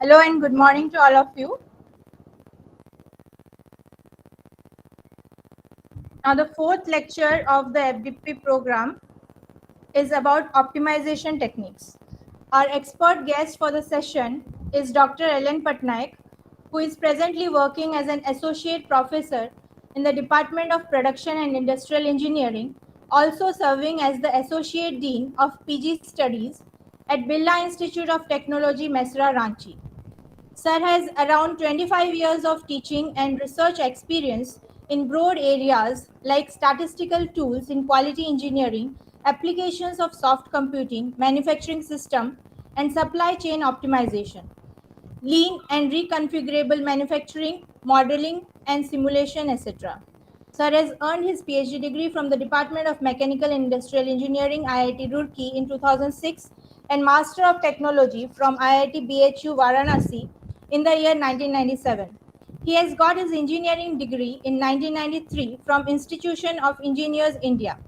Hello and good morning to all of you. Now the fourth lecture of the FDP program is about optimization techniques. Our expert guest for the session is Dr. Ellen Patnaik, who is presently working as an associate professor in the Department of Production and Industrial Engineering, also serving as the associate dean of PG Studies at Birla Institute of Technology, Mesra, Ranchi. Sir has around 25 years of teaching and research experience in broad areas like statistical tools in quality engineering, applications of soft computing, manufacturing system, and supply chain optimization, lean and reconfigurable manufacturing, modeling, and simulation, etc. Sir has earned his PhD degree from the Department of Mechanical and Industrial Engineering, IIT Roorkee in 2006, and Master of Technology from IIT BHU Varanasi in the year 1997. He has got his engineering degree in 1993 from Institution of Engineers India.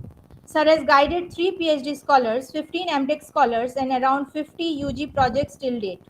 Sir has guided 3 PhD scholars, 15 MTech scholars, and around 50 UG projects till date.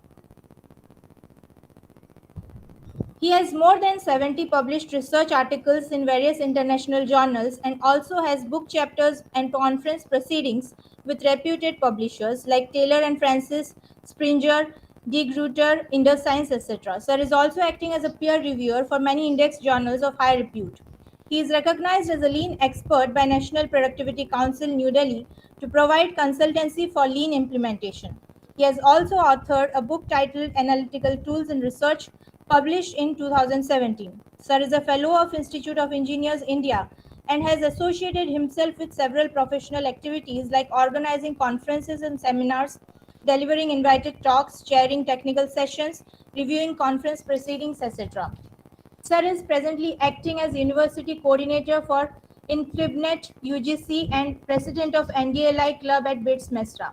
He has more than 70 published research articles in various international journals and also has book chapters and conference proceedings with reputed publishers like Taylor and Francis, Springer, De Gruyter, IndoScience, etc. Sir is also acting as a peer reviewer for many index journals of high repute. He is recognized as a lean expert by National Productivity Council, New Delhi, to provide consultancy for lean implementation. He has also authored a book titled Analytical Tools in Research, published in 2017. Sir is a fellow of Institute of Engineers India and has associated himself with several professional activities like organizing conferences and seminars, delivering invited talks, chairing technical sessions, reviewing conference proceedings, etc. Sir is presently acting as University Coordinator for INCLIBNET UGC and President of NDLI Club at BITS Mesra.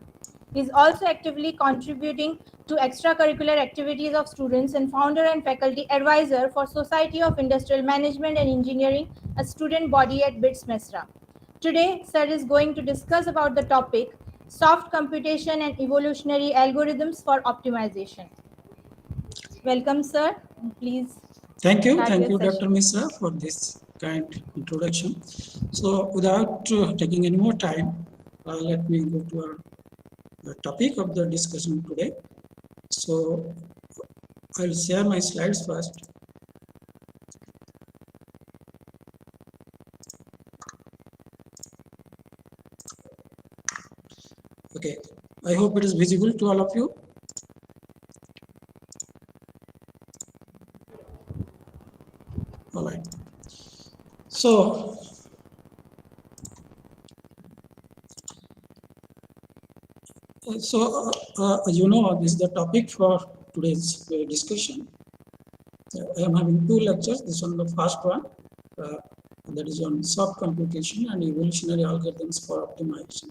He is also actively contributing to extracurricular activities of students and founder and faculty advisor for Society of Industrial Management and Engineering, a student body at BITS Mesra. Today, Sir is going to discuss about the topic soft computation and evolutionary algorithms for optimization. Welcome, sir. Please. Thank you, Dr. Misra, for this kind introduction. So, without taking any more time, let me go to our topic of the discussion today. So, I'll share my slides first. Okay, I hope it is visible to all of you. All right. So, this is the topic for today's discussion. I am having two lectures. This one, the first one, that is on soft computation and evolutionary algorithms for optimization.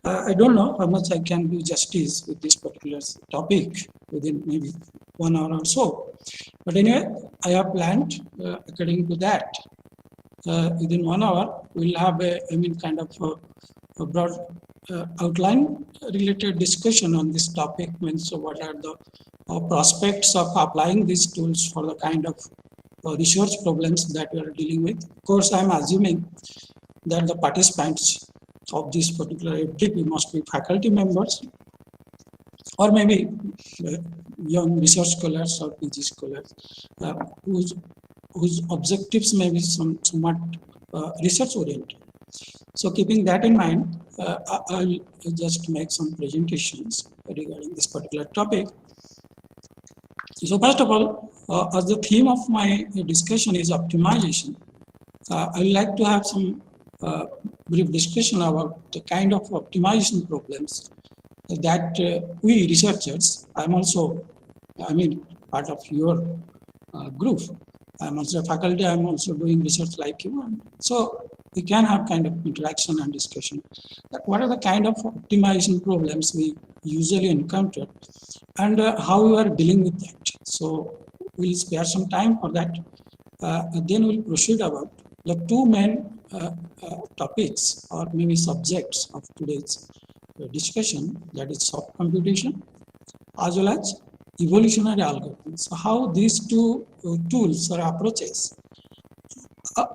I don't know how much I can do justice with this particular topic within maybe 1 hour or so. But anyway, I have planned according to that. Within 1 hour, we'll have kind of a broad outline related discussion on this topic. So what are the prospects of applying these tools for the kind of research problems that we are dealing with. Of course, I'm assuming that the participants of this particular FDP must be faculty members or maybe young research scholars or PG scholars whose objectives may be somewhat research oriented. So keeping that in mind, I'll just make some presentations regarding this particular topic. So first of all, as the theme of my discussion is optimization, I would like to have some brief discussion about the kind of optimization problems that we researchers, I'm part of your group. I'm also a faculty, I'm also doing research like you. And so we can have kind of interaction and discussion. That what are the kind of optimization problems we usually encounter and how we are dealing with that. So we'll spare some time for that. Then we'll proceed about the two main topics or maybe subjects of today's discussion, that is soft computation as well as evolutionary algorithms. So how these two tools or approaches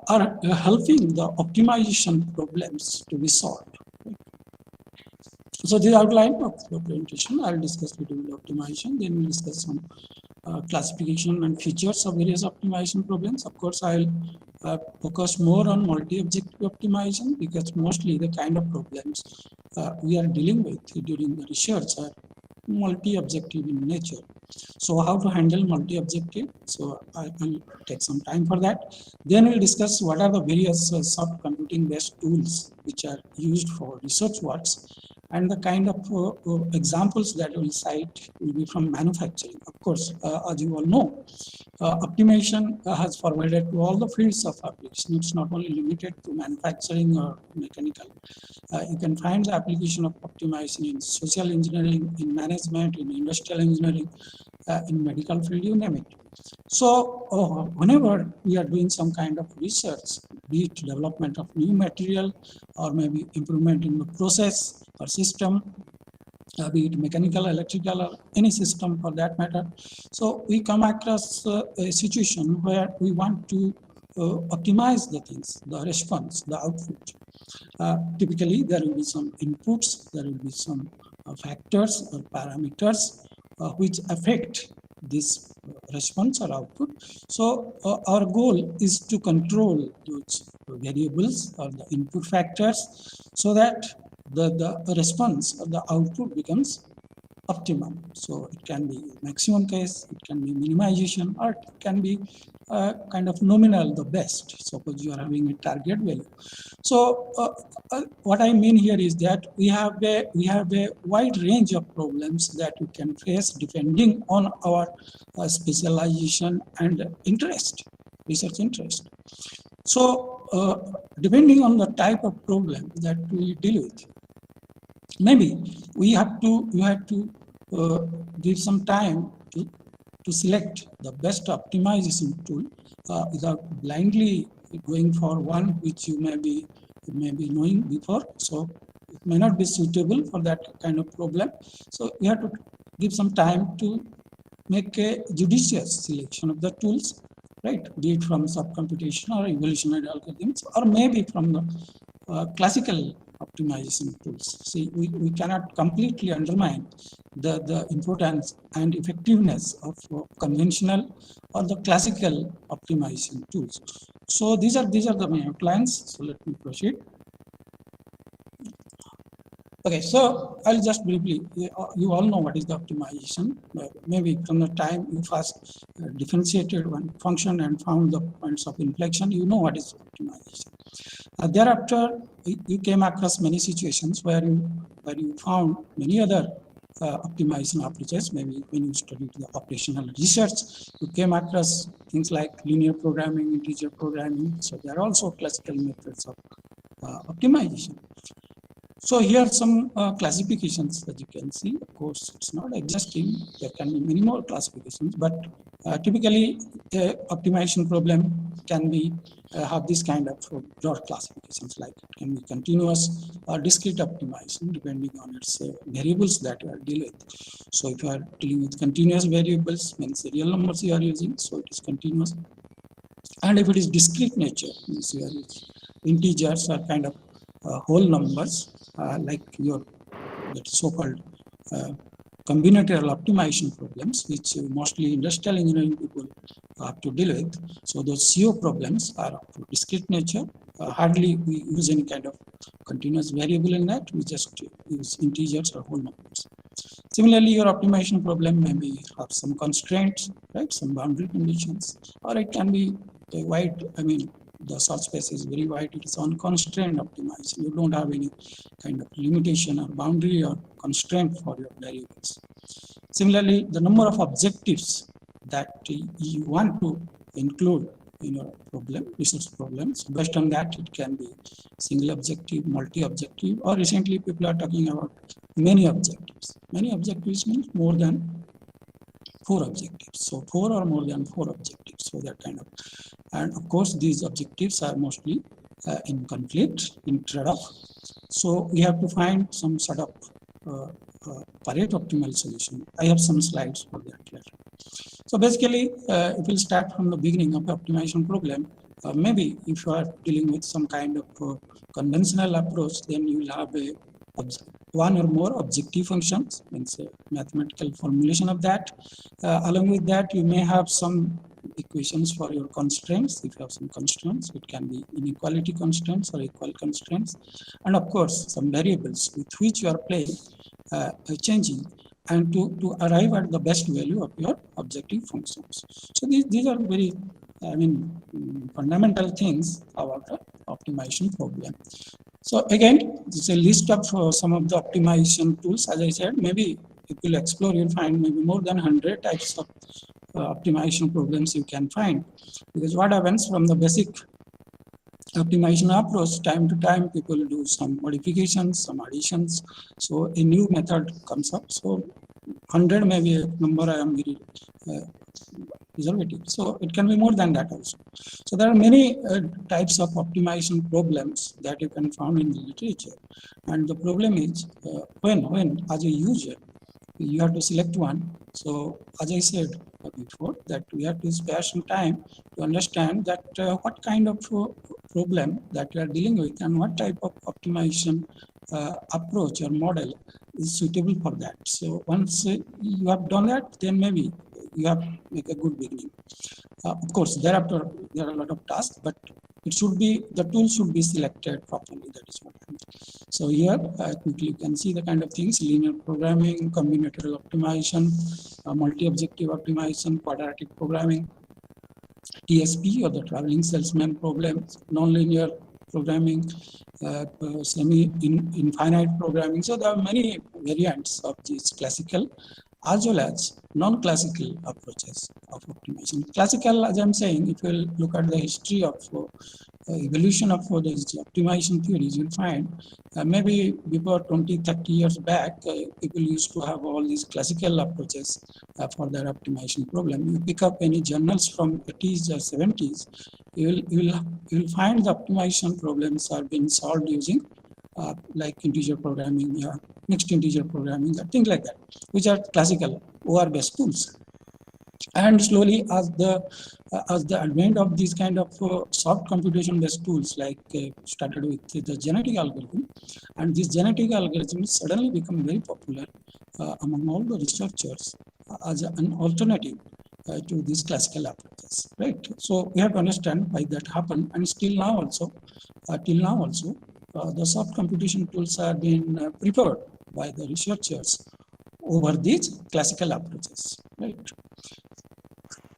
are helping the optimization problems to be solved. So the outline of the presentation, I'll discuss little bit optimization, then we'll discuss some classification and features of various optimization problems. Of course, I'll focus more on multi-objective optimization because mostly the kind of problems we are dealing with during the research are multi-objective in nature. So how to handle multi-objective? So I will take some time for that. Then we'll discuss what are the various soft computing based tools which are used for research works, and the kind of examples that we'll cite will be from manufacturing. Of course, as you all know, optimization has forwarded to all the fields of application. It's not only limited to manufacturing or mechanical. You can find the application of optimization in social engineering, in management, in industrial engineering, in medical field, you name it. So whenever we are doing some kind of research, be it development of new material or maybe improvement in the process or system, be it mechanical, electrical, or any system for that matter. So we come across a situation where we want to optimize the things, the response, the output. Typically, there will be some inputs, there will be some factors or parameters which affect this response or output. So our goal is to control those variables or the input factors so that the response or the output becomes optimum. So it can be maximum case, it can be minimization, or it can be kind of nominal, the best. Suppose you are having a target value. So what I mean here is that we have a wide range of problems that we can face depending on our specialization and interest, research interest. So depending on the type of problem that we deal with, maybe we have to give some time to select the best optimization tool without blindly going for one which you may be knowing before. So it may not be suitable for that kind of problem. So you have to give some time to make a judicious selection of the tools, right? Be it from subcomputation or evolutionary algorithms, or maybe from the classical optimization tools. See, we cannot completely undermine the importance and effectiveness of conventional or the classical optimization tools. So these are the main outlines. So let me proceed. Okay, so I'll just briefly, you all know what is the optimization. Maybe from the time you first differentiated one function and found the points of inflection, you know what is optimization. Thereafter, you came across many situations where you found many other optimization approaches. Maybe when you studied the operational research, you came across things like linear programming, integer programming. So there are also classical methods of optimization. So here are some classifications that you can see. Of course, it's not exhaustive. There can be many more classifications, but typically, optimization problem can be have this kind of broad classifications, like it can be continuous or discrete optimization depending on its variables that you are dealing with. So if you are dealing with continuous variables, means real numbers you are using, so it is continuous. And if it is discrete nature, means you are using integers or kind of whole numbers, like your so-called combinatorial optimization problems, which mostly industrial engineering people have to deal with. So those CO problems are of discrete nature. Hardly we use any kind of continuous variable in that. We just use integers or whole numbers. Similarly, your optimization problem may have some constraints, right? Some boundary conditions, or it can be a wide, the search space is very wide. It is unconstrained optimization. You don't have any kind of limitation or boundary or constraint for your variables. Similarly, the number of objectives that you want to include in your problem, research problems, based on that, it can be single objective, multi-objective, or recently people are talking about many objectives. Many objectives means more than 4 objectives. So 4 or more than 4 objectives. So that kind of, and of course these objectives are mostly in conflict, in trade-off. So we have to find some sort of Pareto optimal solution. I have some slides for that later. So basically, if we start from the beginning of the optimization problem, maybe if you are dealing with some kind of conventional approach, then you will have a one or more objective functions, means mathematical formulation of that. Along with that, you may have some equations for your constraints. If you have some constraints, it can be inequality constraints or equal constraints, and of course some variables with which you are playing, changing, and to arrive at the best value of your objective functions. So these are very, fundamental things about the optimization problem. So again, this is a list of some of the optimization tools. As I said, maybe if you explore, you'll find maybe more than 100 types of optimization problems you can find. Because what happens from the basic optimization approach, time to time people do some modifications, some additions. So a new method comes up. So 100 may be a number I am very conservative. So it can be more than that also. So there are many types of optimization problems that you can find in the literature. And the problem is when as a user, you have to select one. So as I said before, that we have to spare some time to understand that what kind of problem that we are dealing with and what type of optimization approach or model is suitable for that. So once you have done that, then maybe you have make a good beginning. Of course, thereafter there are a lot of tasks, but it should be, the tool should be selected properly. That is what I mean. So here quickly you can see the kind of things: linear programming, combinatorial optimization, multi-objective optimization, quadratic programming, TSP or the traveling salesman problem, nonlinear programming, semi-infinite programming. So there are many variants of these classical as well as non-classical approaches of optimization. Classical, as I'm saying, if you look at the history of evolution of these optimization theories, you'll find maybe before 20, 30 years back, people used to have all these classical approaches for their optimization problem. You pick up any journals from 80s or 70s, you'll find the optimization problems are being solved using like integer programming, mixed integer programming, things like that, which are classical OR-based tools. And slowly, as the advent of these kind of soft computation-based tools, like started with the genetic algorithm, and these genetic algorithms suddenly become very popular among all the researchers as an alternative to these classical approaches, right? So we have to understand why that happened, and still now also, the soft computation tools are being preferred by the researchers over these classical approaches, right?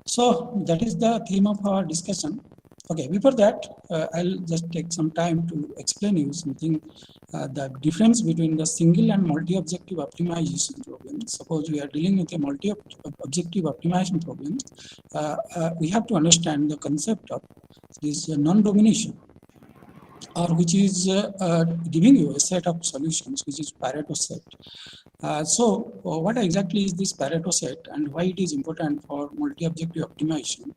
So that is the theme of our discussion. Okay, before that, I'll just take some time to explain you something, the difference between the single and multi-objective optimization problem. Suppose we are dealing with a multi-objective optimization problem, we have to understand the concept of this non-domination, or which is giving you a set of solutions, which is Pareto set. So what exactly is this Pareto set and why it is important for multi-objective optimization?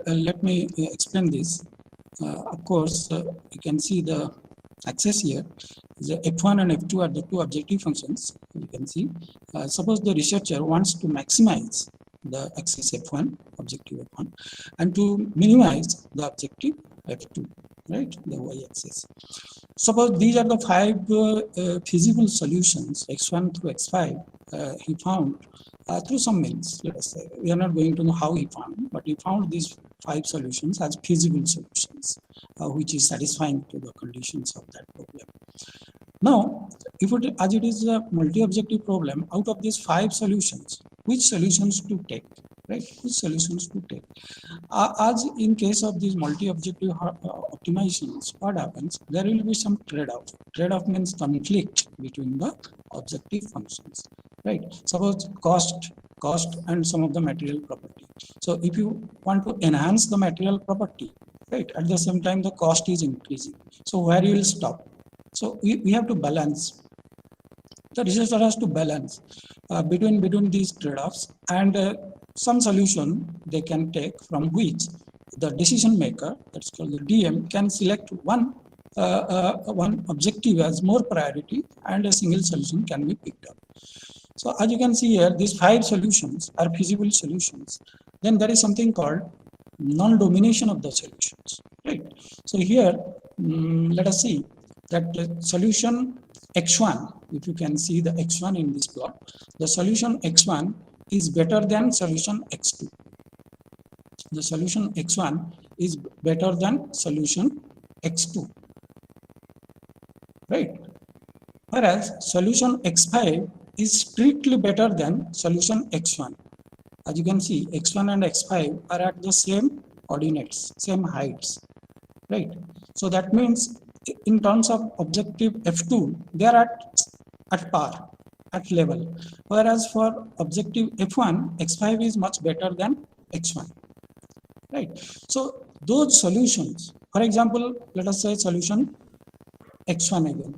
Let me explain this. Of course, you can see the axis here. The F1 and F2 are the two objective functions. You can see. Suppose the researcher wants to maximize the axis F1, objective F1, and to minimize the objective F2, right, the y-axis. Suppose these are the 5 feasible solutions, x1 through x5, he found through some means. Let us say, we are not going to know how he found, but he found these 5 solutions as feasible solutions, which is satisfying to the conditions of that problem. Now, if it, as it is a multi-objective problem, out of these 5 solutions, which solutions to take, right? Which solutions to take? As in case of these multi-objective optimizations, what happens? There will be some trade-off. Trade-off means conflict between the objective functions, right? Suppose cost and some of the material property. So if you want to enhance the material property, right, at the same time the cost is increasing. So where you will stop? So we have to balance. The researcher has to balance between these trade-offs, and some solution they can take from which the decision maker, that's called the DM, can select one one objective has more priority and a single solution can be picked up. So as you can see here, these 5 solutions are feasible solutions. Then there is something called non-domination of the solutions, right? So here, let us see that the solution X1, if you can see the X1 in this plot, the solution X1 is better than solution X2. The solution X1 is better than solution X2, right? Whereas solution X5 is strictly better than solution X1. As you can see, X1 and X5 are at the same coordinates, same heights, right? So that means in terms of objective F2, they are at par, at level. Whereas for objective F1, X5 is much better than X1, right? So those solutions, for example, let us say solution X1 again.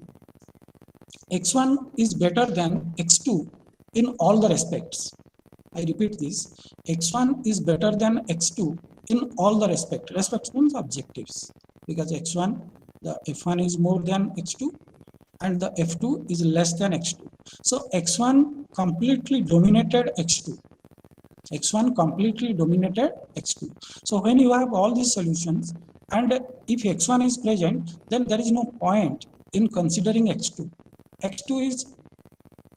X1 is better than X2 in all the respects. I repeat this, X1 is better than X2 in all the respects. Respects means objectives, because X1, the F1 is more than X2 and the F2 is less than X2. So X1 completely dominated X2. X1 completely dominated X2. So when you have all these solutions and if X1 is present, then there is no point in considering X2. X2 is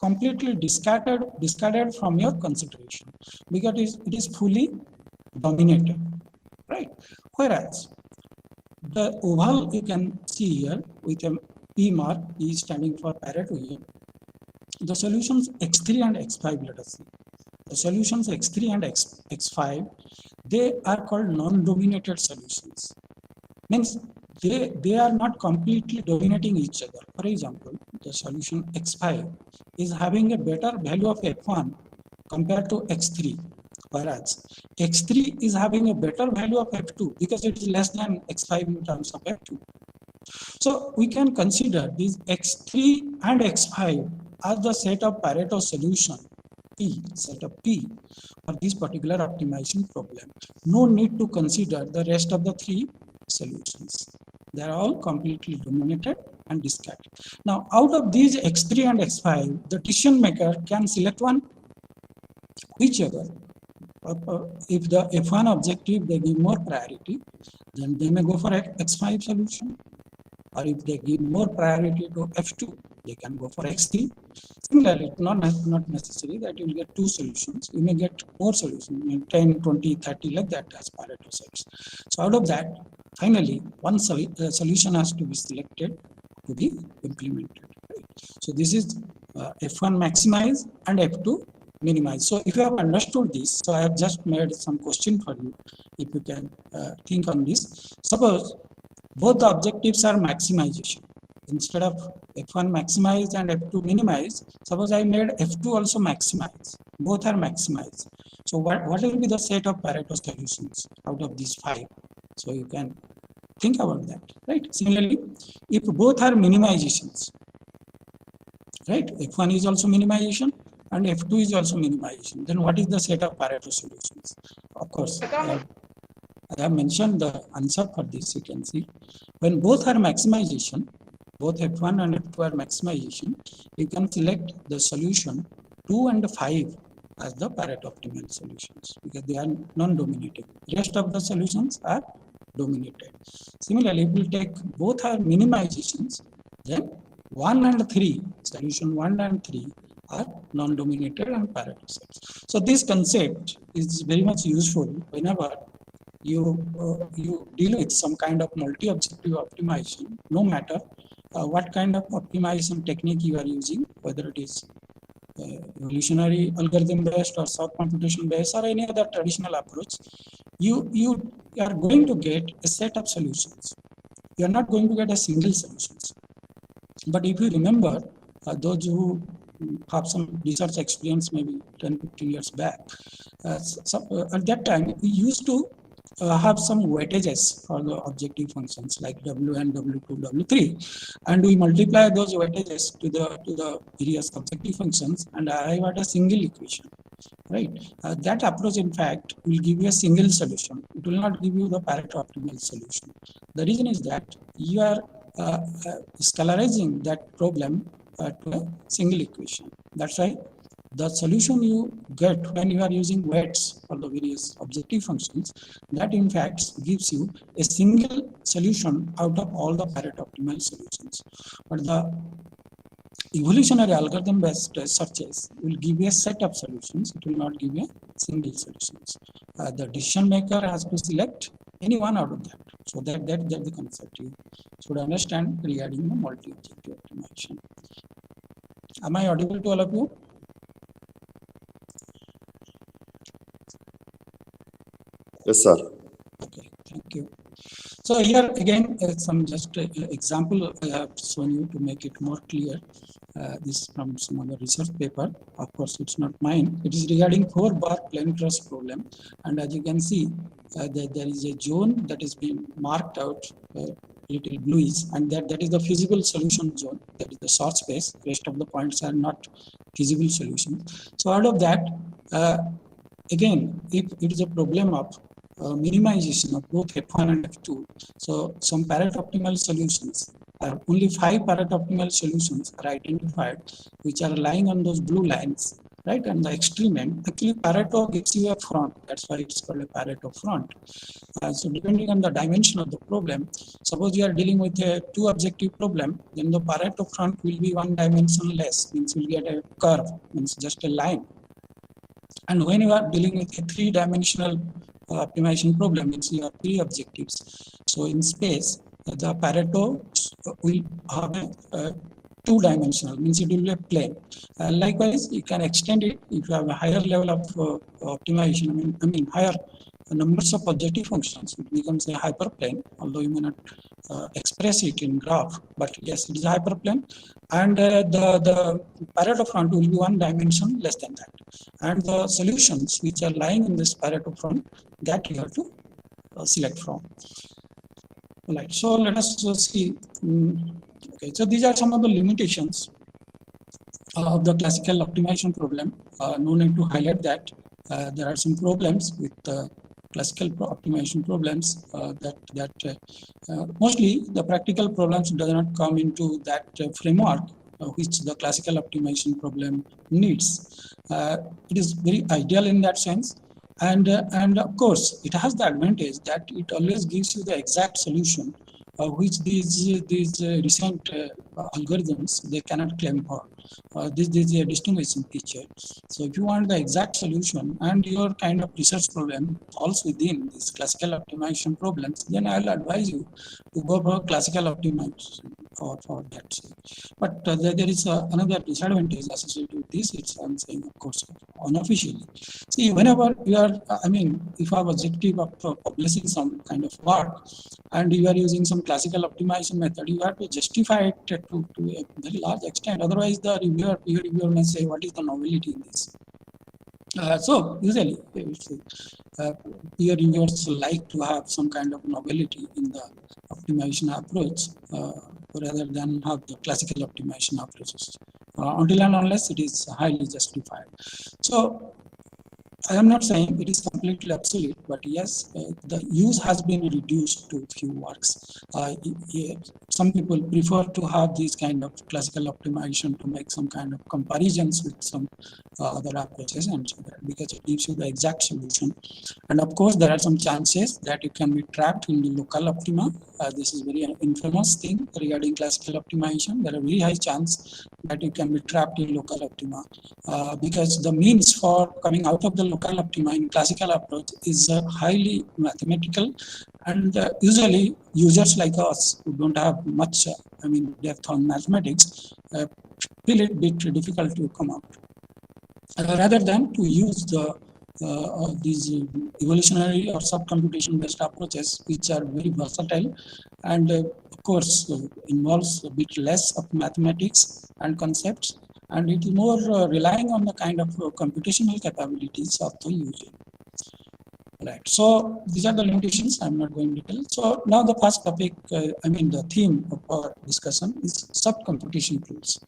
completely discarded from your consideration because it is fully dominated, right? Whereas the oval you can see here with a P mark, P is standing for Pareto here. The solutions X3 and X5, let us see. The solutions X3 and X5, they are called non-dominated solutions. Means they are not completely dominating each other. For example, the solution X5 is having a better value of F1 compared to X3, whereas X3 is having a better value of F2 because it is less than X5 in terms of F2. So we can consider these X3 and X5 as the set of Pareto solution P, set of P for this particular optimization problem. No need to consider the rest of the 3 solutions. They are all completely dominated and discarded. Now, out of these X3 and X5, the decision maker can select one, whichever. If the F1 objective they give more priority, then they may go for X5 solution. Or if they give more priority to F2, they can go for X3. Similarly, not necessary that you will get 2 solutions. You may get more solutions, 10, 20, 30, like that as Pareto sets. So out of that, finally, one solution has to be selected to be implemented. Right? So this is F1 maximize and F2 minimize. So if you have understood this, so I have just made some question for you. If you can think on this. Suppose both the objectives are maximization. Instead of F1 maximize and F2 minimize, suppose I made F2 also maximize. Both are maximized. So what will be the set of Pareto solutions out of these 5? So you can think about that, right? Similarly, if both are minimizations, right? F1 is also minimization and F2 is also minimization. Then what is the set of Pareto solutions? Of course, I have mentioned the answer for this. You can see when both are maximization, both F1 and F2 are maximization, you can select the solution 2 and 5 as the Pareto optimal solutions because they are non-dominating. Rest of the solutions are dominated. Similarly, if we take both are minimizations, then 1 and 3, solution 1 and 3 are non-dominated and Pareto sets. So this concept is very much useful whenever you deal with some kind of multi-objective optimization, no matter what kind of optimization technique you are using, whether it is evolutionary algorithm based or soft computation based or any other traditional approach, you are going to get a set of solutions. You are not going to get a single solutions. But if you remember, those who have some research experience maybe 10, 15 years back, at that time we used to have some weightages for the objective functions like W and W2, W3, and we multiply those weightages to the various objective functions and arrive at a single equation, right? That approach, in fact, will give you a single solution. It will not give you the Pareto optimal solution. The reason is that you are scalarizing that problem to a single equation. That's right. The solution you get when you are using weights for the various objective functions, that in fact gives you a single solution out of all the Pareto optimal solutions. But the evolutionary algorithm based searches will give you a set of solutions. It will not give you a single solutions. The decision maker has to select any one out of that. So that's the concept you should understand regarding the multi-objective optimization. Am I audible to all of you? Yes, sir. Okay, thank you. So here again, some just example I have shown you to make it more clear. This from some other research paper. Of course, it's not mine. It is regarding 4-bar plane truss problem. And as you can see, there is a zone that is being marked out little bluish, and that is the feasible solution zone. That is the short space. Rest of the points are not feasible solutions. So out of that, again, if it is a problem of minimization of both F1 and F2, so some Pareto optimal solutions, only 5 Pareto optimal solutions are identified, which are lying on those blue lines, right? And the extreme end, actually Pareto gives you a front. That's why it's called a Pareto front. So depending on the dimension of the problem, suppose you are dealing with a 2 objective problem, then the Pareto front will be 1 dimension less, means you'll get a curve, means just a line. And when you are dealing with a 3-dimensional optimization problem, means you have 3 objectives. So in space, the Pareto will have a 2-dimensional, means it will be a plane. Likewise, you can extend it if you have a higher level of optimization. I mean higher numbers of objective functions. It becomes a hyperplane, although you may not express it in graph, but yes, it is a hyperplane. And the Pareto front will be 1 dimension less than that. And the solutions which are lying in this Pareto front, that you have to select from. Right. So let us see. Okay. So these are some of the limitations of the classical optimization problem. No need to highlight that. There are some problems with classical optimization problems mostly the practical problems does not come into that framework which the classical optimization problem needs. It is very ideal in that sense. And of course, it has the advantage that it always gives you the exact solution, which these recent algorithms they cannot claim for. This is a distinguishing feature. So if you want the exact solution and your kind of research problem falls within these classical optimization problems, then I will advise you to go for classical optimization for that. But there is another disadvantage associated with this. It's I'm saying, of course, unofficially. See, whenever you are, I mean, if you have objective of publishing some kind of work and you are using some classical optimization method, you have to justify it to a very large extent. Otherwise, the reviewer may say, what is the novelty in this? So usually, peer reviewers like to have some kind of novelty in the optimization approach rather than have the classical optimization approaches. Until and unless it is highly justified. So I am not saying it is completely obsolete, but yes, the use has been reduced to few works. Some people prefer to have these kind of classical optimization to make some kind of comparisons with some other approaches, and so that because it gives you the exact solution. And of course, there are some chances that you can be trapped in the local optima. This is very infamous thing regarding classical optimization. There are very high chance that you can be trapped in local optima because the means for coming out of the local optima in classical approach is highly mathematical, and usually users like us who don't have much depth on mathematics feel it bit difficult to come up rather than to use the these evolutionary or subcomputation based approaches, which are very versatile and of course involves a bit less of mathematics and concepts, and it is more relying on the kind of computational capabilities of the user. Right. So these are the limitations. I'm not going to detail. So now the first topic, the theme of our discussion is sub-computation tools.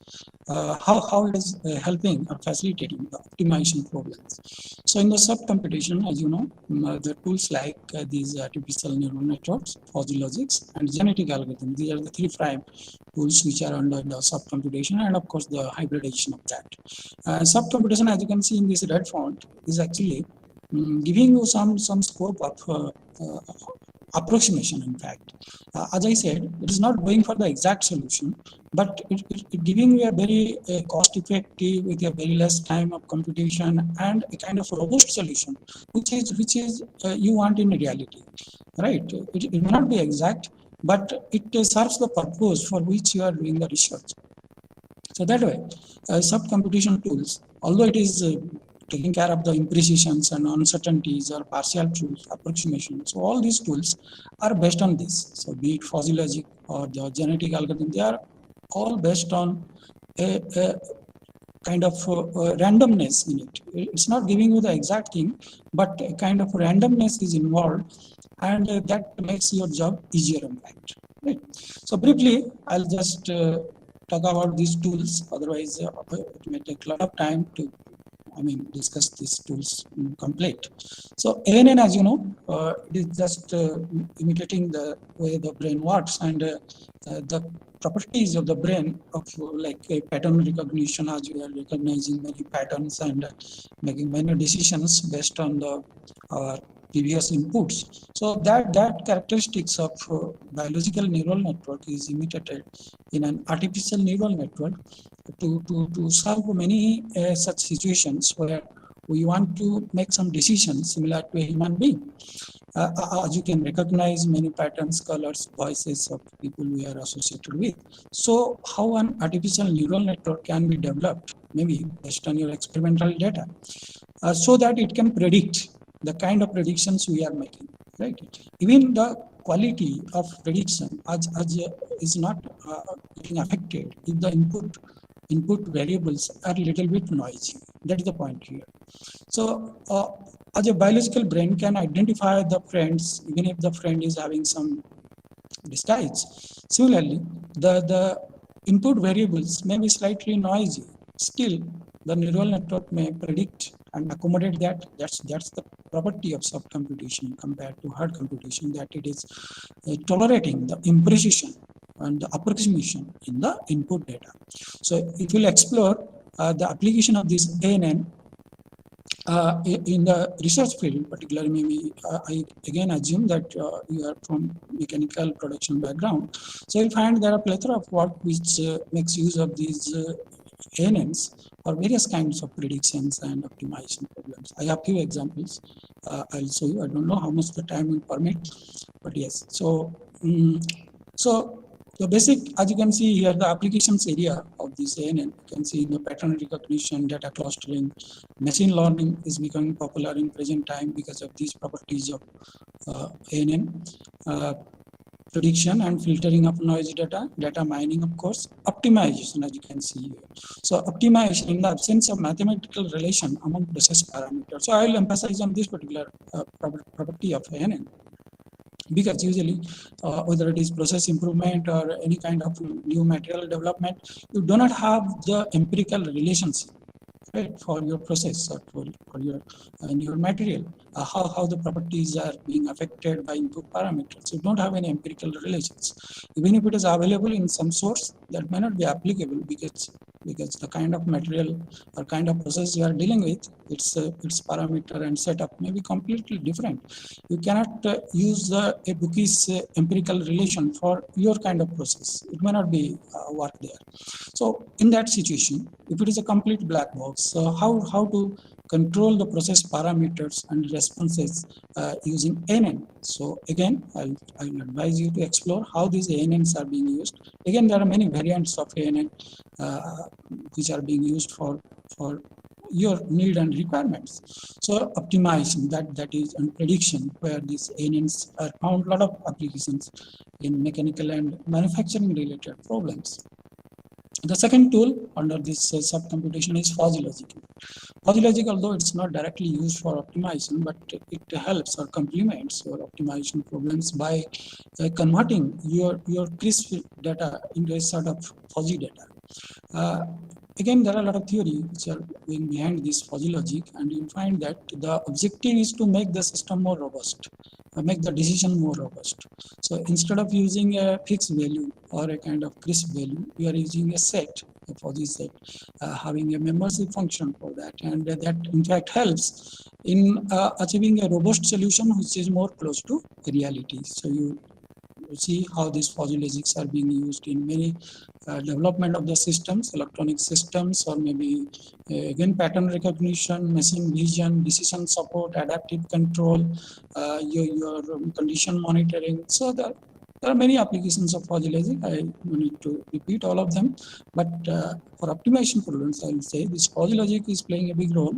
How it is helping or facilitating the optimization problems. So in the sub-computation, as you know, the tools like these artificial neural networks, fuzzy logics, and genetic algorithms. These are the three prime tools which are under the sub-computation, and of course the hybridization of that. Sub-computation, as you can see in this red font, is actually giving you some scope of approximation. In fact, as I said, it is not going for the exact solution, but it giving you a very cost effective with a very less time of computation and a kind of robust solution, which is you want in reality, right? It may not be exact, but it serves the purpose for which you are doing the research. So that way, sub-computation tools, although it is taking care of the imprecisions and uncertainties or partial truth approximation. So all these tools are based on this. So be it fuzzy logic or the genetic algorithm, they are all based on a kind of randomness in it. It's not giving you the exact thing, but a kind of randomness is involved, and that makes your job easier, in fact. Right. So briefly, I'll just talk about these tools. Otherwise, it may take a lot of time to discuss these tools complete. So ANN, as you know, it is just imitating the way the brain works, and the properties of the brain of like a pattern recognition, as we are recognizing many patterns and making many decisions based on the previous inputs. So that characteristics of biological neural network is imitated in an artificial neural network to solve many such situations where we want to make some decisions similar to a human being. As you can recognize many patterns, colors, voices of people we are associated with. So how an artificial neural network can be developed, maybe based on your experimental data, so that it can predict the kind of predictions we are making, right? Even the quality of prediction is not getting affected if the input variables are a little bit noisy. That is the point here. So as a biological brain can identify the friends, even if the friend is having some disguise. Similarly, the input variables may be slightly noisy. Still, the neural network may predict and accommodate that. That's the property of soft computation compared to hard computation, that it is tolerating the imprecision and the approximation in the input data. So if you'll explore the application of this ANN in the research field, particularly, maybe I again assume that you are from mechanical production background. So you'll find there are a plethora of work which makes use of these ANNs for various kinds of predictions and optimization problems. I have few examples. I'll show you. I don't know how much the time will permit, but yes. So the basic, as you can see here, the applications area of this ANN, you can see in the pattern recognition, data clustering, machine learning is becoming popular in present time because of these properties of ANN. Prediction and filtering of noisy data mining, of course, optimization, as you can see here. So optimization in the absence of mathematical relation among process parameters. So I will emphasize on this particular property of ANN, because usually whether it is process improvement or any kind of new material development, you do not have the empirical relationship, right, for your process or for your material, how the properties are being affected by input parameters. You don't have any empirical relations. Even if it is available in some source, that may not be applicable because the kind of material or kind of process you are dealing with, its parameter and setup may be completely different. You cannot use a bookish empirical relation for your kind of process. It may not be work there. So in that situation, if it is a complete black box, how to control the process parameters and responses using ANN? So again, I'll advise you to explore how these ANNs are being used. Again, there are many variants of ANN which are being used for your need and requirements. So optimization, that is, and prediction, where these ANNs are found a lot of applications in mechanical and manufacturing related problems. The second tool under this subcomputation is fuzzy logic. Fuzzy logic, although it's not directly used for optimization, but it helps or complements your optimization problems by converting your crisp data into a sort of fuzzy data. Again, there are a lot of theory which are going behind this fuzzy logic, and you find that the objective is to make the system more robust, make the decision more robust. So instead of using a fixed value or a kind of crisp value, we are using a set, a fuzzy set, having a membership function for that, and that in fact helps in achieving a robust solution which is more close to reality. So you see how these fuzzy logics are being used in many development of the systems, electronic systems, or maybe again pattern recognition, machine vision, decision support, adaptive control, your condition monitoring. So there are many applications of fuzzy logic. I don't need to repeat all of them, but for optimization problems, I will say this fuzzy logic is playing a big role.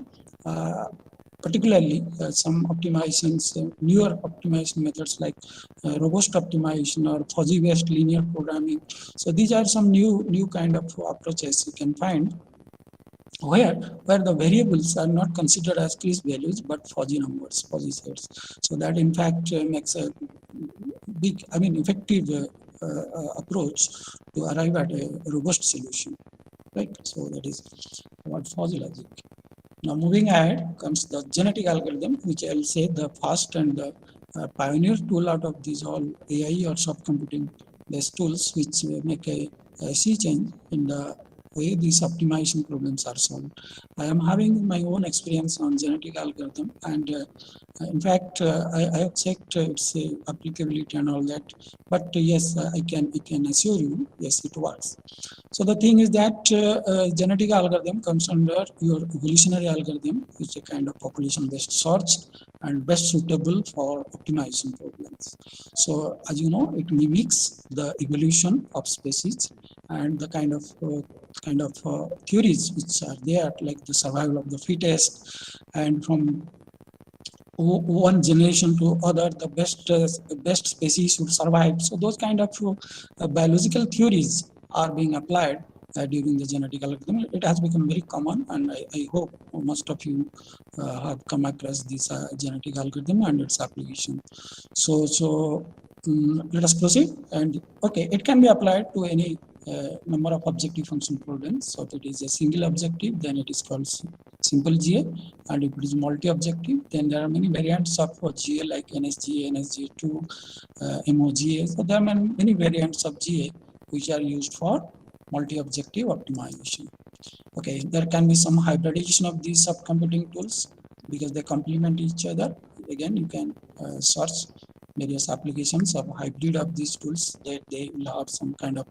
Particularly some optimizations, newer optimization methods like robust optimization or fuzzy-based linear programming. So these are some new kind of approaches you can find where the variables are not considered as crisp values but fuzzy numbers, fuzzy sets. So that in fact makes a big, effective approach to arrive at a robust solution, right? So that is what fuzzy logic. Now moving ahead comes the genetic algorithm, which I'll say the first and the pioneer tool out of these all AI or subcomputing based tools, which make a sea change in the way these optimization problems are solved. I am having my own experience on genetic algorithm, and in fact I have checked its applicability and all that. But yes, I can assure you, yes, it works. So the thing is that genetic algorithm comes under your evolutionary algorithm, which is a kind of population-based search and best suitable for optimization problems. So as you know, it mimics the evolution of species and the kind of theories which are there, like the survival of the fittest, and from one generation to other, the best species should survive. So those kind of biological theories are being applied during the genetic algorithm. It has become very common, and I hope most of you have come across this genetic algorithm and its application. So let us proceed. And okay, it can be applied to any number of objective function problems. So if it is a single objective, then it is called simple GA, and if it is multi-objective, then there are many variants of GA like NSGA, NSGA2, MOGA. So there are many variants of GA which are used for multi-objective optimization. Okay, there can be some hybridization of these subcomputing tools because they complement each other. Again, you can search various applications of hybrid of these tools that they will have some kind of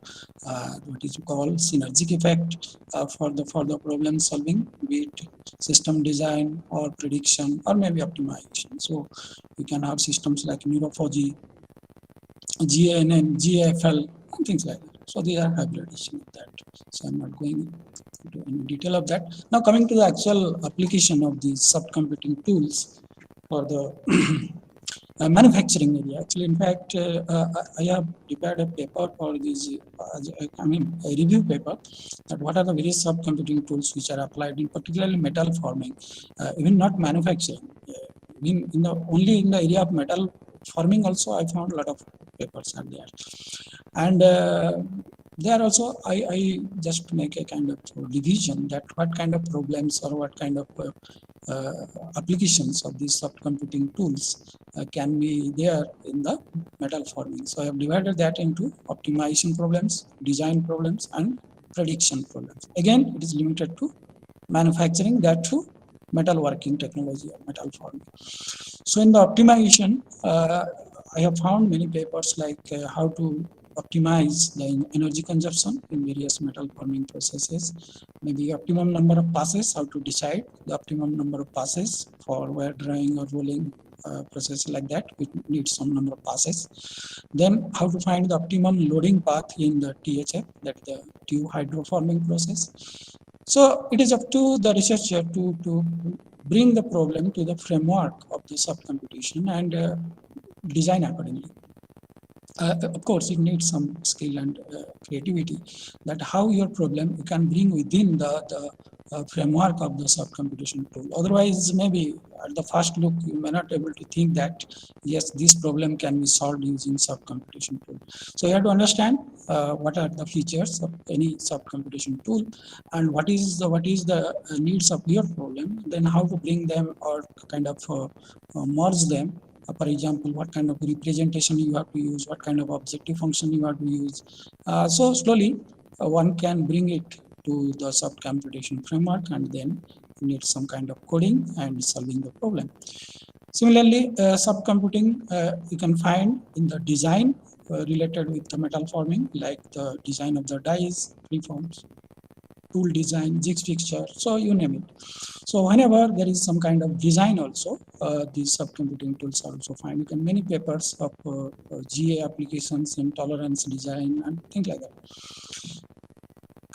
what is called synergistic effect for the problem solving, be it system design or prediction or maybe optimization. So you can have systems like NeuroFuzzy, GANN, GAFL, and things like that. So these are hybridization of that. So I'm not going into any detail of that. Now coming to the actual application of these subcomputing tools for the manufacturing area. Actually, in fact, I have prepared a paper for this, a review paper, that what are the various subcomputing tools which are applied in particularly metal forming, even not manufacturing. Only in the area of metal forming also I found a lot of papers are there. And there also I just make a kind of division that what kind of problems or what kind of applications of these subcomputing tools can be there in the metal forming. So I have divided that into optimization problems, design problems, and prediction problems. Again, it is limited to manufacturing, that too metal working technology or metal forming. So in the optimization, I have found many papers like how to optimize the energy consumption in various metal forming processes, maybe optimum number of passes, how to decide the optimum number of passes for wire drawing or rolling process like that, which needs some number of passes. Then how to find the optimum loading path in the THF, that the tube hydroforming process. So it is up to the researcher to bring the problem to the framework of the subcomputation and design accordingly. Of course, it needs some skill and creativity, that how your problem you can bring within the framework of the subcomputation tool. Otherwise, maybe at the first look, you may not able to think that, yes, this problem can be solved using subcomputation tool. So you have to understand what are the features of any subcomputation tool, and what is the needs of your problem, then how to bring them or kind of merge them. For example, what kind of representation you have to use, what kind of objective function you have to use. So slowly one can bring it to the subcomputation framework, and then you need some kind of coding and solving the problem. Similarly, subcomputing you can find in the design related with the metal forming, like the design of the dies, preforms, tool design, jigs fixture, so you name it. So whenever there is some kind of design also, these subcomputing tools are also found. You can many papers of GA applications in tolerance design and things like that.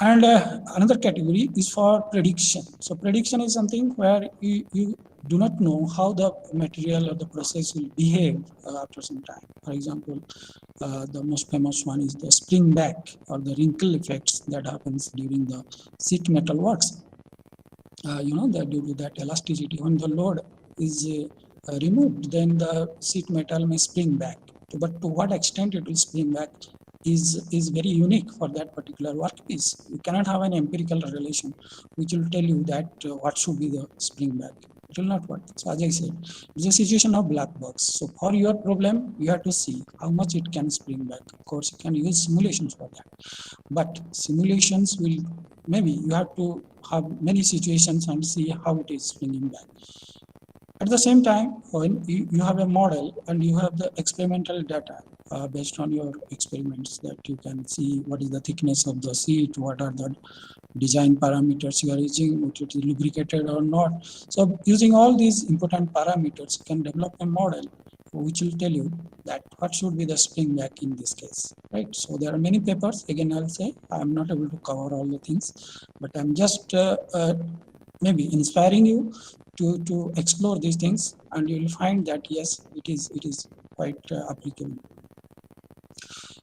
And another category is for prediction. So prediction is something where you do not know how the material or the process will behave after some time. For example, the most famous one is the spring back or the wrinkle effects that happens during the sheet metal works. You know, that due to that elasticity, when the load is removed, then the sheet metal may spring back. But to what extent it will spring back is very unique for that particular workpiece. You cannot have an empirical relation which will tell you that what should be the spring back. It will not work. So as I said, it's a situation of black box. So for your problem, you have to see how much it can spring back. Of course, you can use simulations for that. But simulations will, maybe you have to have many situations and see how it is springing back. At the same time, when you have a model and you have the experimental data based on your experiments, that you can see what is the thickness of the sheet, what are the design parameters you are using, which it is lubricated or not. So using all these important parameters, you can develop a model which will tell you that what should be the spring back in this case, right? So there are many papers. Again, I'll say I'm not able to cover all the things, but I'm just maybe inspiring you to explore these things, and you will find that yes, it is quite applicable.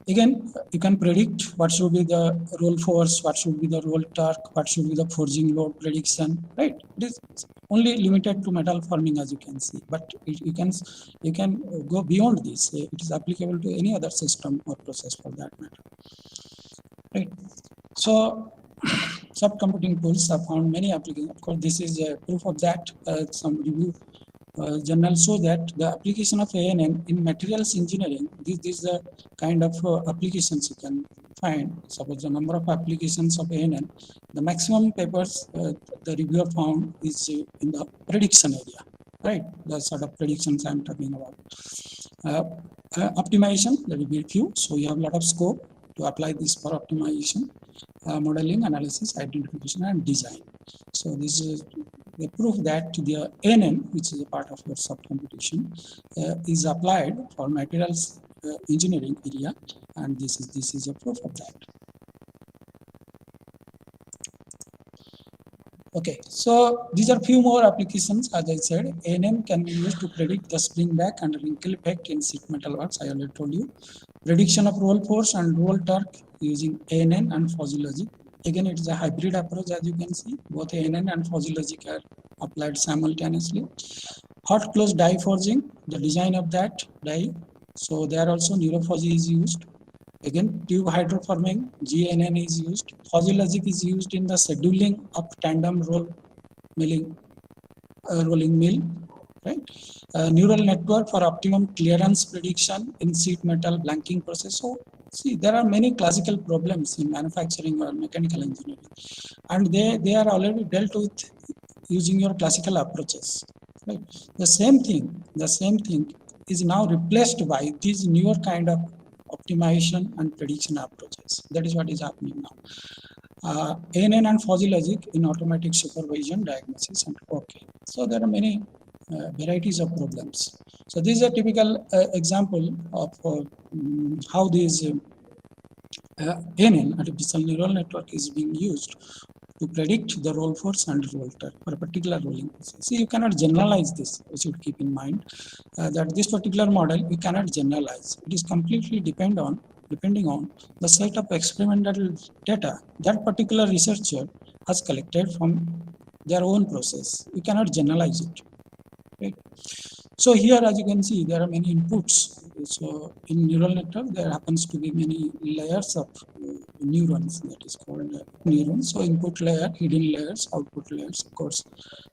Again, you can predict what should be the roll force, what should be the roll torque, what should be the forging load prediction, right? It is only limited to metal forming, as you can see, but you can go beyond this. It is applicable to any other system or process for that matter, right? So subcomputing tools have found many applications. Of course, this is a proof of that. Some review journals show that the application of ANN in materials engineering, this is the kind of applications you can find. Suppose the number of applications of ANN, the maximum papers the reviewer found is in the prediction area, right? The sort of predictions I'm talking about. Optimization, there will be few, so you have a lot of scope to apply this for optimization, modeling, analysis, identification, and design. So this is the proof that the ANN, which is a part of your subcomputation, is applied for materials engineering area, and this is a proof of that. Okay, so these are few more applications. As I said, ANN can be used to predict the spring back and wrinkle effect in sheet metal works. I already told you. Prediction of roll force and roll torque using ANN and fuzzy logic. Again, it is a hybrid approach, as you can see. Both ANN and fuzzy logic are applied simultaneously. Hot close die forging, the design of that die. So there also neurofuzzy is used. Again, tube hydroforming, GNN is used. Fuzzy logic is used in the scheduling of tandem roll milling, rolling mill, right? Neural network for optimum clearance prediction in sheet metal blanking process. So see, there are many classical problems in manufacturing or mechanical engineering, and they are already dealt with using your classical approaches, right? The same thing is now replaced by these newer kind of optimization and prediction approaches. That is what is happening now. ANN and fuzzy logic in automatic supervision, diagnosis, and okay. So there are many varieties of problems. So this is a typical example of how these ANN, artificial neural network, is being used to predict the roll force and revolter for a particular rolling process. See, you cannot generalize this. You should keep in mind that this particular model you cannot generalize. It is completely depending on the set of experimental data that particular researcher has collected from their own process. You cannot generalize it. Right? So here, as you can see, there are many inputs. So in neural network, there happens to be many layers of neurons, that is called neurons. So input layer, hidden layers, output layers. Of course,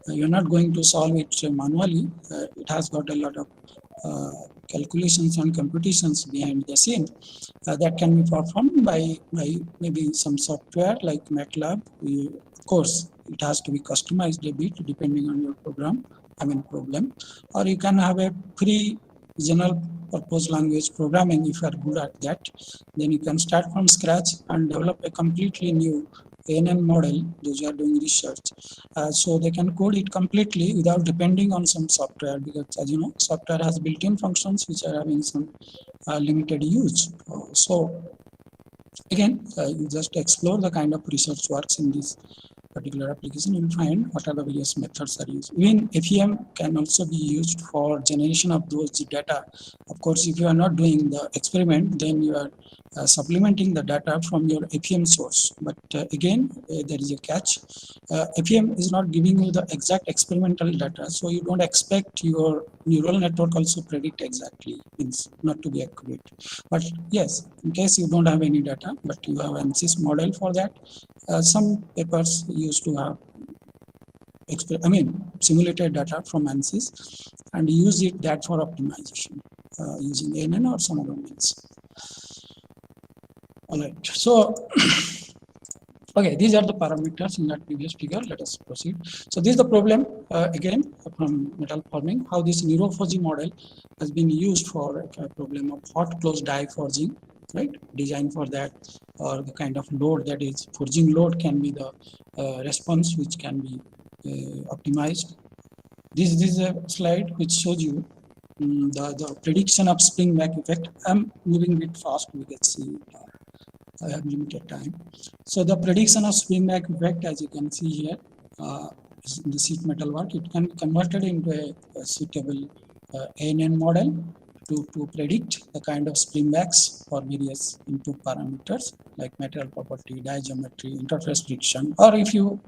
you're not going to solve it manually. It has got a lot of calculations and computations behind the scene that can be performed by maybe some software like MATLAB. Of course, it has to be customized a bit depending on your problem, or you can have a free general purpose language programming. If you are good at that, then you can start from scratch and develop a completely new ANN model. Those who are doing research, so they can code it completely without depending on some software, because as you know, software has built-in functions which are having some limited use. So again, you just explore the kind of research works in this particular application. You'll find what are the various methods are used. Even FEM can also be used for generation of those data. Of course, if you are not doing the experiment, then you are supplementing the data from your FEM source. But again, there is a catch. FEM is not giving you the exact experimental data, so you don't expect your neural network also predict exactly. It's not to be accurate. But yes, in case you don't have any data, but you have ANSYS model for that, some papers used to have simulated data from ANSYS and use that for optimization using ANN or some other means. All right, so okay, these are the parameters in that previous figure. Let us proceed. So this is the problem again from metal forming, how this NeuroFuzzy model has been used for a problem of hot closed die forging, right? Design for that, or the kind of load, that is forging load, can be the response which can be optimized. This is a slide which shows you the prediction of spring back effect. I'm moving a bit fast, we can see. I have limited time. So the prediction of spring back effect, as you can see here, is in the sheet metal work. It can be converted into a suitable ANN model to predict the kind of spring backs for various input parameters like material property, die geometry, interface friction, or if you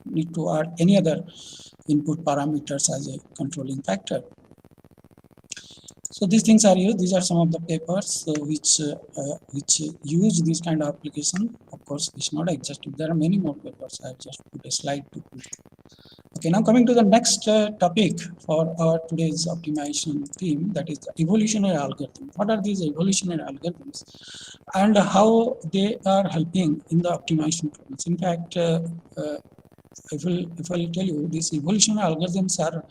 need to add any other input parameters as a controlling factor. So these things are used. These are some of the papers which use this kind of application. Of course, it's not exhaustive. There are many more papers. I have just put a slide to put. Okay, now coming to the next topic for our today's optimization theme, that is the evolutionary algorithm. What are these evolutionary algorithms and how they are helping in the optimization problems? In fact, if I'll tell you, these evolutionary algorithms are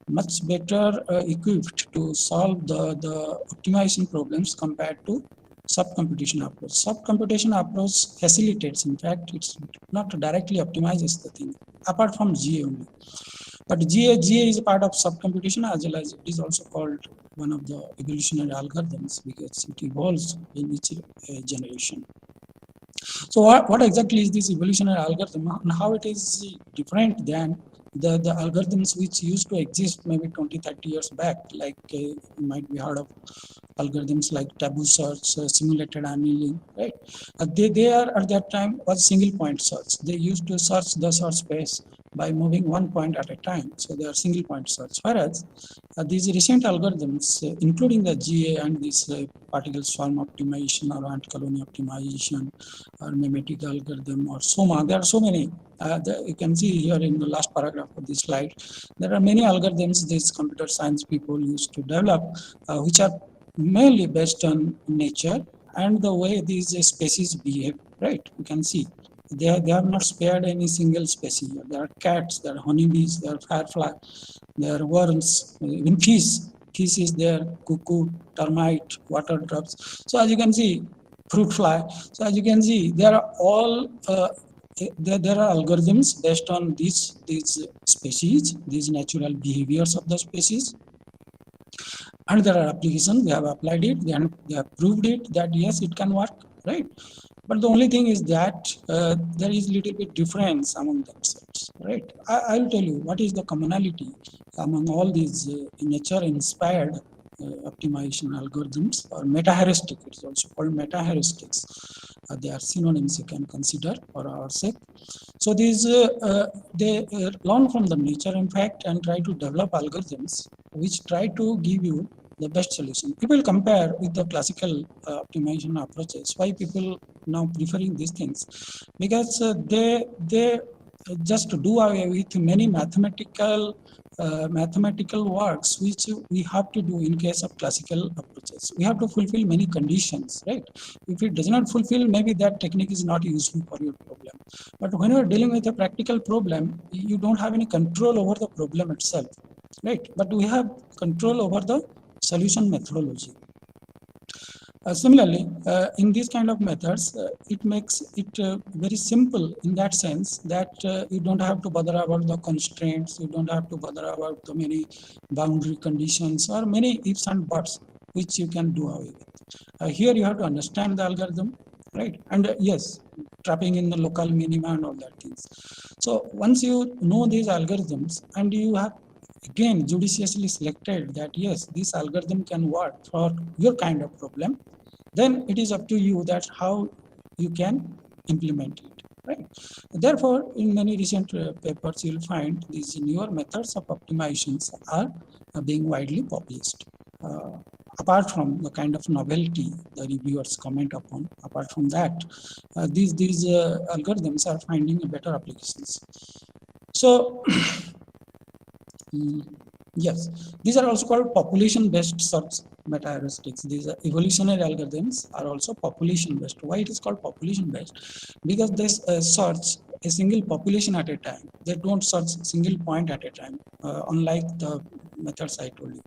much better equipped to solve the optimization problems compared to subcomputation approach. Subcomputation approach facilitates, in fact, it's not directly optimizes the thing, apart from GA only. But GA is a part of subcomputation, as well as it is also called one of the evolutionary algorithms because it evolves in each generation. So what exactly is this evolutionary algorithm and how it is different than the algorithms which used to exist maybe 20-30 years back, like you might be heard of algorithms like taboo search, simulated annealing, right? They are at that time was single point search. They used to search the search space by moving one point at a time. So they are single point search. Whereas these recent algorithms, including the GA and this particle swarm optimization or ant-colony optimization or mimetic algorithm or SOMA, there are so many. You can see here in the last paragraph of this slide, there are many algorithms these computer science people used to develop, which are mainly based on nature and the way these species behave, right? You can see they have not spared any single species. There are cats, there are honeybees, there are firefly, there are worms, even fish. Fish is there, cuckoo, termite, water drops. So as you can see, fruit fly. So as you can see, there are all there are algorithms based on these species, these natural behaviors of the species. And there are applications, they have applied it, they have proved it that yes, it can work, right? But the only thing is that there is little bit difference among themselves, right? I'll tell you what is the commonality among all these nature-inspired optimization algorithms or meta-heuristic. It's also called meta-heuristics. They are synonyms you can consider for our sake. So these they learn from the nature, in fact, and try to develop algorithms which try to give you the best solution. People compare with the classical optimization approaches. Why people now preferring these things? Because they just do away with many mathematical works which we have to do in case of classical approaches. We have to fulfill many conditions, right? If it does not fulfill, maybe that technique is not useful for your problem. But when you are dealing with a practical problem, you don't have any control over the problem itself, right? But we have control over the solution methodology. Similarly, in these kind of methods, it makes it very simple in that sense that you don't have to bother about the constraints, you don't have to bother about the many boundary conditions or many ifs and buts which you can do away with. Here you have to understand the algorithm, right? And yes, trapping in the local minima and all that things. So once you know these algorithms and you have again judiciously selected that yes, this algorithm can work for your kind of problem, then it is up to you that how you can implement it, right? Therefore, in many recent papers, you'll find these newer methods of optimizations are being widely published. Apart from the kind of novelty the reviewers comment upon, apart from that, these algorithms are finding better applications. So, yes, these are also called population-based search meta-heuristics. These evolutionary algorithms are also population-based. Why it is called population-based? Because they search a single population at a time. They don't search single point at a time, unlike the methods I told you.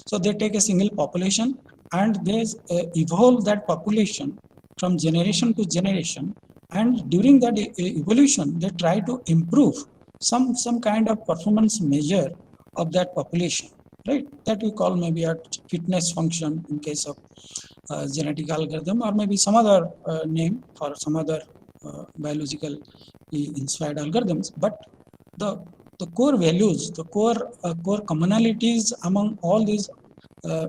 So they take a single population and they evolve that population from generation to generation. And during that evolution, they try to improve some kind of performance measure of that population, right? That we call maybe a fitness function in case of genetic algorithm, or maybe some other name for some other biologically inspired algorithms. But the core values, the core commonalities among all these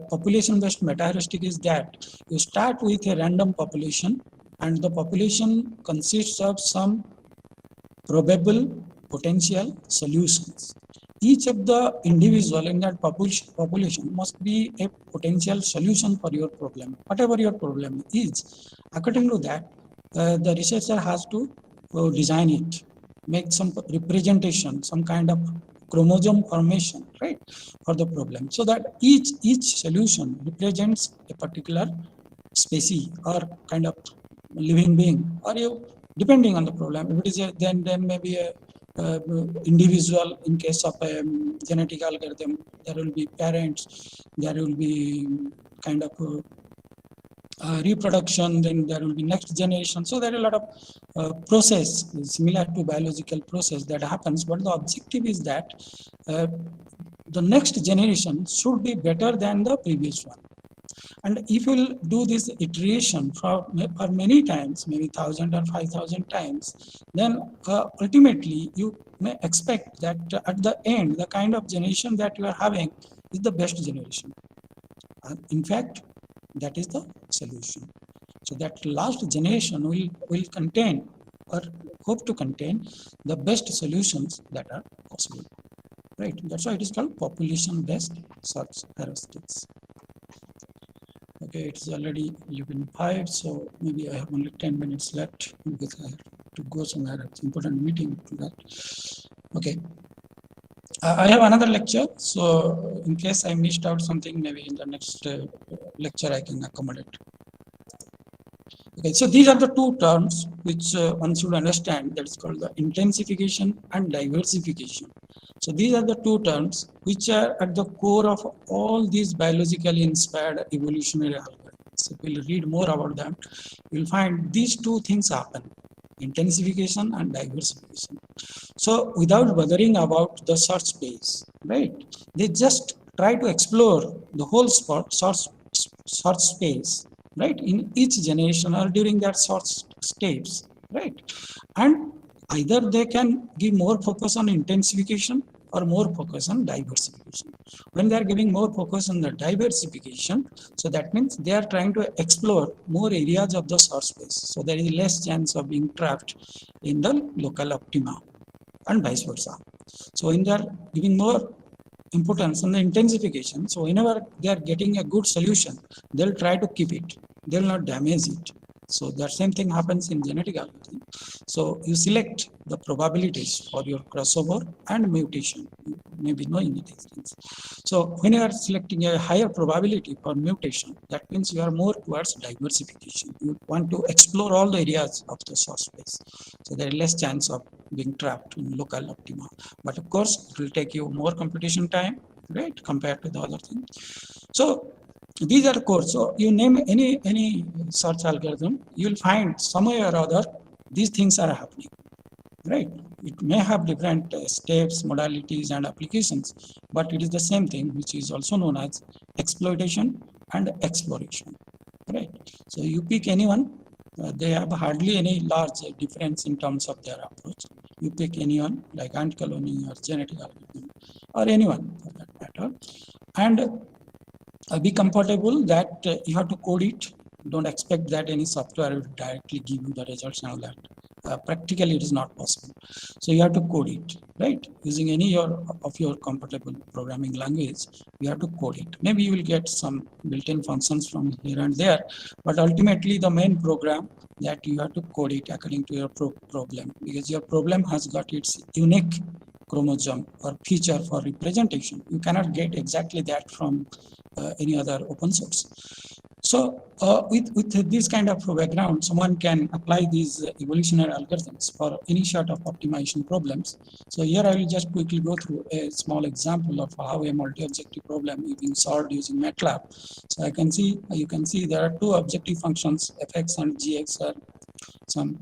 population-based meta-heuristic is that you start with a random population, and the population consists of some probable potential solutions. Each of the individual in that population must be a potential solution for your problem, whatever your problem is. According to that, the researcher has to design it, make some representation, some kind of chromosome formation, right, for the problem, so that each solution represents a particular species or kind of living being, or you, depending on the problem. If it is a, then maybe a individual. In case of a genetic algorithm, there will be parents, there will be kind of reproduction, then there will be next generation. So there are a lot of process similar to biological process that happens, but the objective is that the next generation should be better than the previous one. And if you will do this iteration for many times, maybe 1,000 or 5,000 times, then ultimately you may expect that at the end, the kind of generation that you are having is the best generation. In fact, that is the solution. So that last generation will contain or hope to contain the best solutions that are possible, right? That's why it is called population-based search heuristics. Okay, it's already 11:05, so maybe I have only 10 minutes left because I have to go somewhere. It's an important meeting to that. Okay. I have another lecture, so in case I missed out something, maybe in the next lecture I can accommodate. Okay, so these are the two terms which one should understand. That is called the intensification and diversification. So these are the two terms which are at the core of all these biologically inspired evolutionary algorithms. If we'll read more about them, you'll find these two things happen: intensification and diversification. So without bothering about the search space, right? They just try to explore the whole search space right, in each generation or during that short steps, right? And either they can give more focus on intensification or more focus on diversification. When they are giving more focus on the diversification, so that means they are trying to explore more areas of the source space. So there is less chance of being trapped in the local optima and vice versa. So when they are giving more importance on the intensification, so whenever they are getting a good solution, they'll try to keep it. They'll not damage it. So that same thing happens in genetic algorithm. So you select the probabilities for your crossover and mutation. You may be knowing these things. So when you are selecting a higher probability for mutation, that means you are more towards diversification. You want to explore all the areas of the source space. So there is less chance of being trapped in local optima. But of course, it will take you more computation time, right, compared to the other thing. So these are the core. So you name any search algorithm, you will find somewhere or other these things are happening, right? It may have different steps, modalities, and applications, but it is the same thing, which is also known as exploitation and exploration, right? So you pick anyone, they have hardly any large difference in terms of their approach. You pick anyone like ant colony or genetic algorithm or anyone for that matter, and be comfortable that you have to code it. Don't expect that any software will directly give you the results and all that. Practically, it is not possible. So you have to code it, right? Using any of your comfortable programming language, you have to code it. Maybe you will get some built-in functions from here and there, but ultimately the main program that you have to code it according to your problem, because your problem has got its unique chromosome or feature for representation. You cannot get exactly that from any other open source. So with this kind of background, someone can apply these evolutionary algorithms for any sort of optimization problems. So here I will just quickly go through a small example of how a multi-objective problem is being solved using MATLAB. So you can see there are two objective functions, fx and gx are some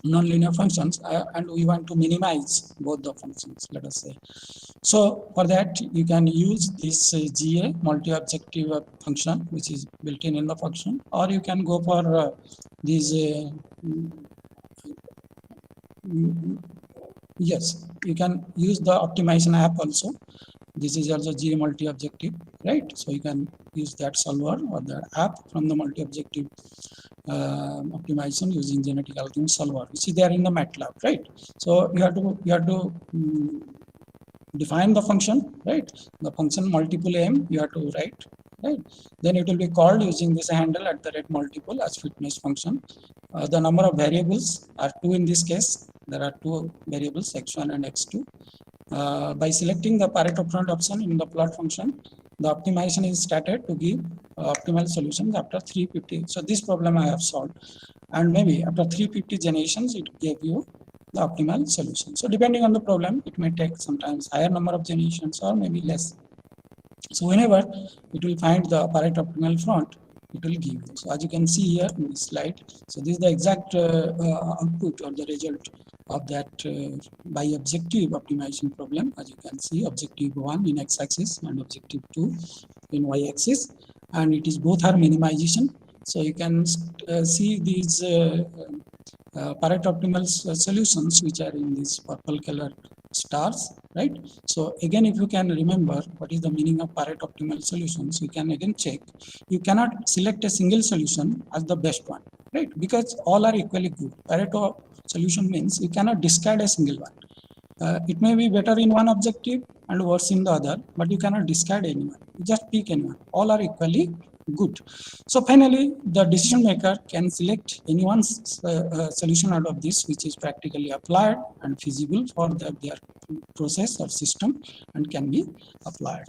non-linear functions, and we want to minimize both the functions, let us say. So for that, you can use this GA multi-objective function, which is built in the function, or you can go for these. Yes, you can use the optimization app also. This is also GA multi-objective, right? So you can use that solver or the app from the multi-objective optimization using genetic algorithm solver, which is there in the MATLAB, right? So you have to define the function, right? The function multiple m you have to write, right? Then it will be called using this handle at the rate multiple as fitness function. The number of variables are 2 in this case. There are 2 variables, x1 and x2. By selecting the Pareto front option in the plot function, the optimization is started to give optimal solutions after 350. So this problem I have solved, and maybe after 350 generations, it gave you the optimal solution. So depending on the problem, it may take sometimes higher number of generations or maybe less. So whenever it will find the Pareto optimal front, it will give you. So as you can see here in this slide, so this is the exact output or the result of that by objective optimization problem. As you can see, objective 1 in x-axis and objective 2 in y-axis, and it is both are minimization. So you can see these Pareto optimal solutions which are in this purple color stars, right? So again, if you can remember what is the meaning of Pareto optimal solutions, you can again check. You cannot select a single solution as the best one, right? Because all are equally good. Pareto solution means you cannot discard a single one. It may be better in one objective and worse in the other, but you cannot discard anyone. You just pick anyone. All are equally good. So finally, the decision maker can select anyone's solution out of this, which is practically applied and feasible for their process or system and can be applied.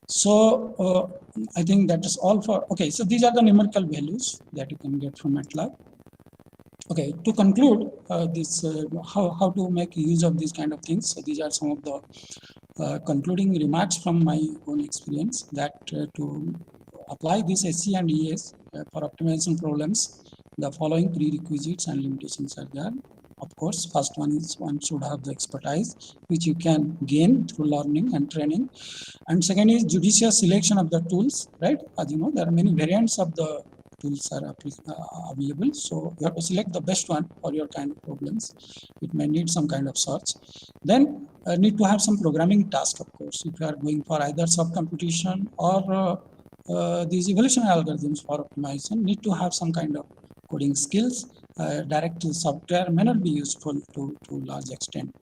So I think that is all for, okay, so these are the numerical values that you can get from MATLAB. Okay, to conclude how to make use of these kind of things. So these are some of the concluding remarks from my own experience, that to apply this SC and ES for optimization problems, the following prerequisites and limitations are there. Of course, first one is one should have the expertise, which you can gain through learning and training. And second is judicious selection of the tools, right? As you know, there are many variants of the tools are available. So you have to select the best one for your kind of problems. It may need some kind of search. Then need to have some programming task, of course, if you are going for either subcomputation or these evolution algorithms for optimization. Need to have some kind of coding skills. Direct software may not be useful to large extent.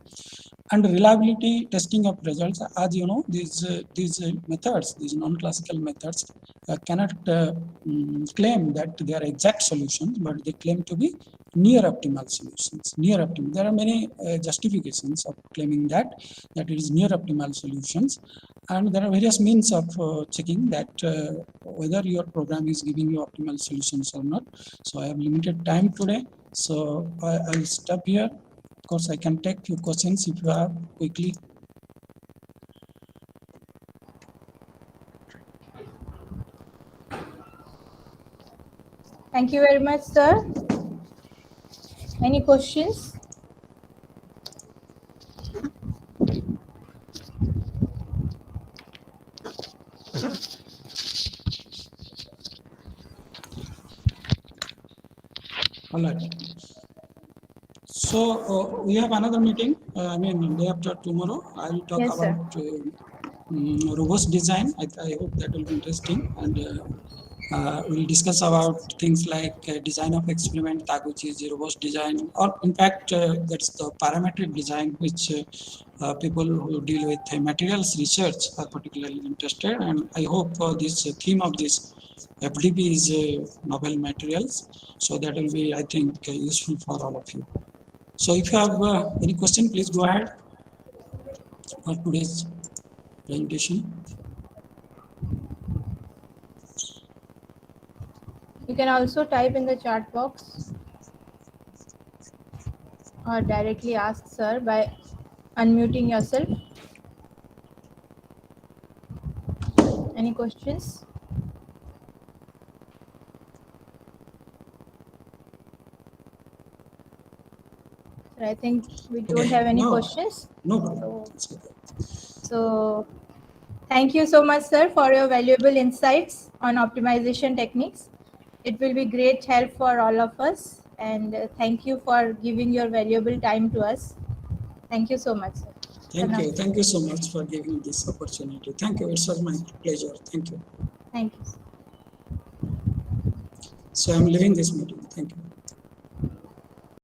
And reliability testing of results, as you know, these methods, these non-classical methods cannot claim that they are exact solutions, but they claim to be near optimal solutions. Near optimal. There are many justifications of claiming that it is near optimal solutions, and there are various means of checking that whether your program is giving you optimal solutions or not. So I have limited time today, so I will stop here. Of course, I can take few questions if you have quickly. Thank you very much, sir. Any questions? All right. So we have another meeting. I mean, day after tomorrow. I will talk Yes, sir. about robust design. I hope that will be interesting, and we'll discuss about things like design of experiment, which is robust design, or in fact, that's the parametric design, which people who deal with materials research are particularly interested. And I hope this theme of this FDP is novel materials. So that will be, I think, useful for all of you. So if you have any question, please go ahead for today's presentation. You can also type in the chat box or directly ask sir by unmuting yourself. Any questions? I think we don't Okay, have any no. questions. No problem. So thank you so much, sir, for your valuable insights on optimization techniques. It will be great help for all of us. And thank you for giving your valuable time to us. Thank you so much, sir. Thank you. Thank you so much for giving this opportunity. Thank you. It was my pleasure. Thank you. Thank you, sir. So I'm leaving this meeting. Thank you.